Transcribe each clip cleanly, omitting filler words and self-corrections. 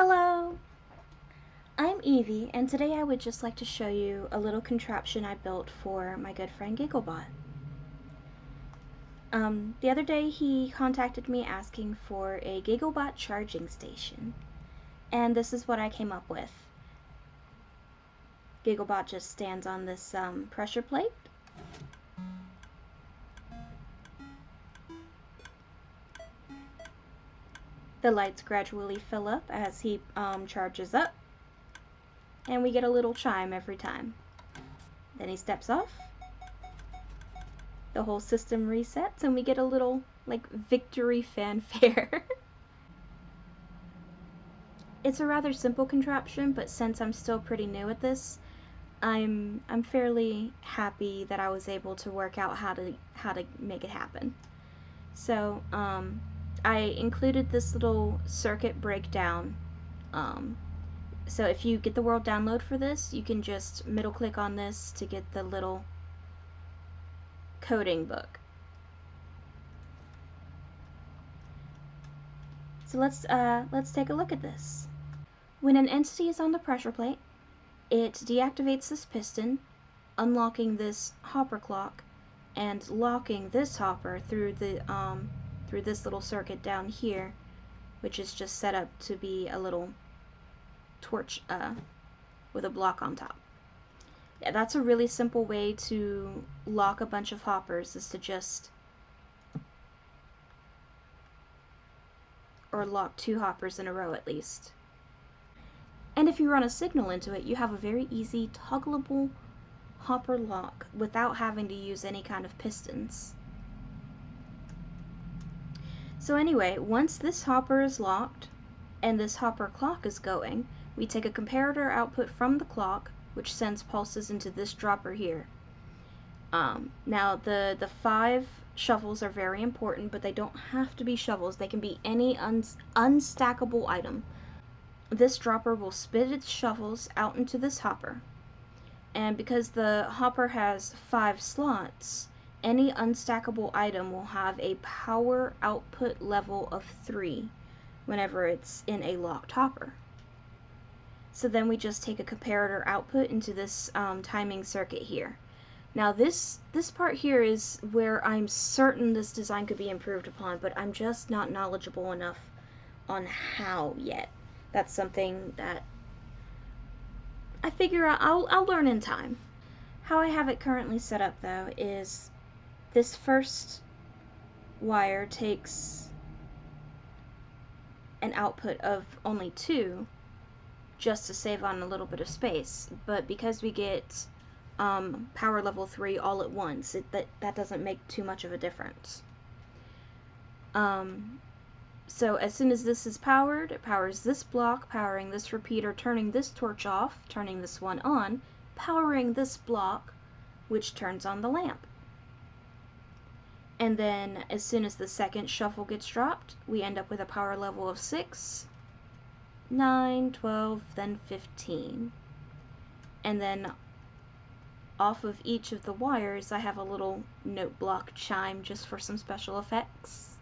Hello! I'm Evie, and today I would just like to show you a little contraption I built for my good friend Gigglebot. The other day he contacted me asking for a Gigglebot charging station, and this is what I came up with. Gigglebot just stands on this pressure plate. The lights gradually fill up as he charges up, and we get a little chime every time. Then he steps off. The whole system resets and we get a little victory fanfare. It's a rather simple contraption, but since I'm still pretty new at this, I'm fairly happy that I was able to work out how to make it happen. So I included this little circuit breakdown. So if you get the world download for this, you can just middle click on this to get the little coding book. So let's take a look at this. When an entity is on the pressure plate, it deactivates this piston, unlocking this hopper clock, and locking this hopper through this little circuit down here, which is just set up to be a little torch with a block on top. Yeah, that's a really simple way to lock a bunch of hoppers, is to just lock 2 hoppers in a row at least. And if you run a signal into it, you have a very easy toggleable hopper lock without having to use any kind of pistons. So anyway, once this hopper is locked and this hopper clock is going, we take a comparator output from the clock, which sends pulses into this dropper here. Now the 5 shovels are very important, but they don't have to be shovels. They can be any unstackable item. This dropper will spit its shovels out into this hopper. And because the hopper has 5 slots, any unstackable item will have a power output level of 3 whenever it's in a locked hopper. So then we just take a comparator output into this timing circuit here. Now this part here is where I'm certain this design could be improved upon, but I'm just not knowledgeable enough on how yet. That's something that I figure I'll learn in time. How I have it currently set up though is this first wire takes an output of only 2 just to save on a little bit of space, but because we get power level 3 all at once, that doesn't make too much of a difference. So as soon as this is powered, it powers this block, powering this repeater, turning this torch off, turning this one on, powering this block, which turns on the lamp. And then as soon as the second shuffle gets dropped, we end up with a power level of 6, 9, 12, then 15. And then off of each of the wires, I have a little note block chime just for some special effects.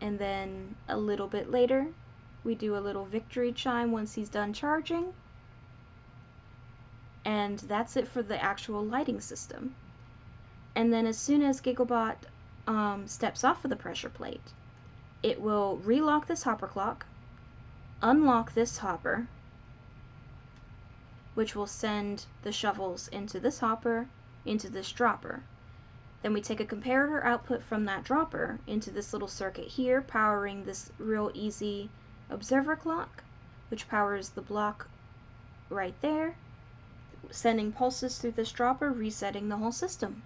And then a little bit later, we do a little victory chime once he's done charging. And that's it for the actual lighting system. And then as soon as Gigglebot steps off of the pressure plate, it will relock this hopper clock, unlock this hopper, which will send the shovels into this hopper, into this dropper. Then we take a comparator output from that dropper into this little circuit here, powering this real easy observer clock, which powers the block right there, sending pulses through this dropper, resetting the whole system.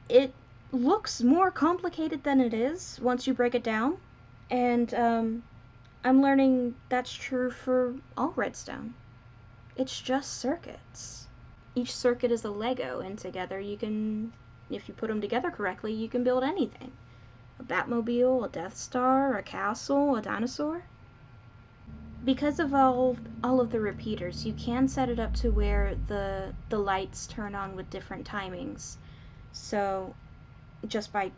It looks more complicated than it is once you break it down, and I'm learning that's true for all Redstone. It's just circuits. Each circuit is a Lego, and together you can, if you put them together correctly, you can build anything. A Batmobile, a Death Star, a castle, a dinosaur. Because of all of the repeaters, you can set it up to where the lights turn on with different timings. So just by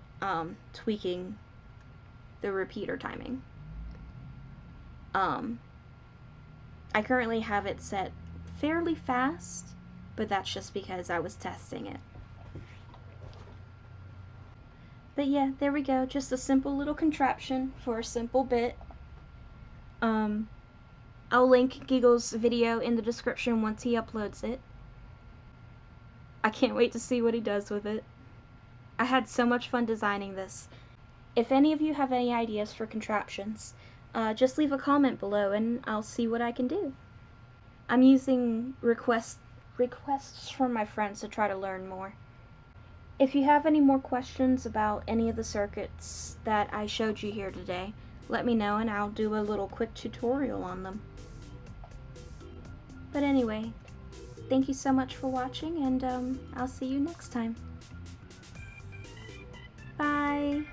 tweaking the repeater timing. I currently have it set fairly fast, but that's just because I was testing it. But yeah, there we go, just a simple little contraption for a simple bit. I'll link Giggle's video in the description once he uploads it. I can't wait to see what he does with it. I had so much fun designing this. If any of you have any ideas for contraptions, just leave a comment below and I'll see what I can do. I'm using requests from my friends to try to learn more. If you have any more questions about any of the circuits that I showed you here today, let me know and I'll do a little quick tutorial on them. But anyway, thank you so much for watching, and I'll see you next time. Bye!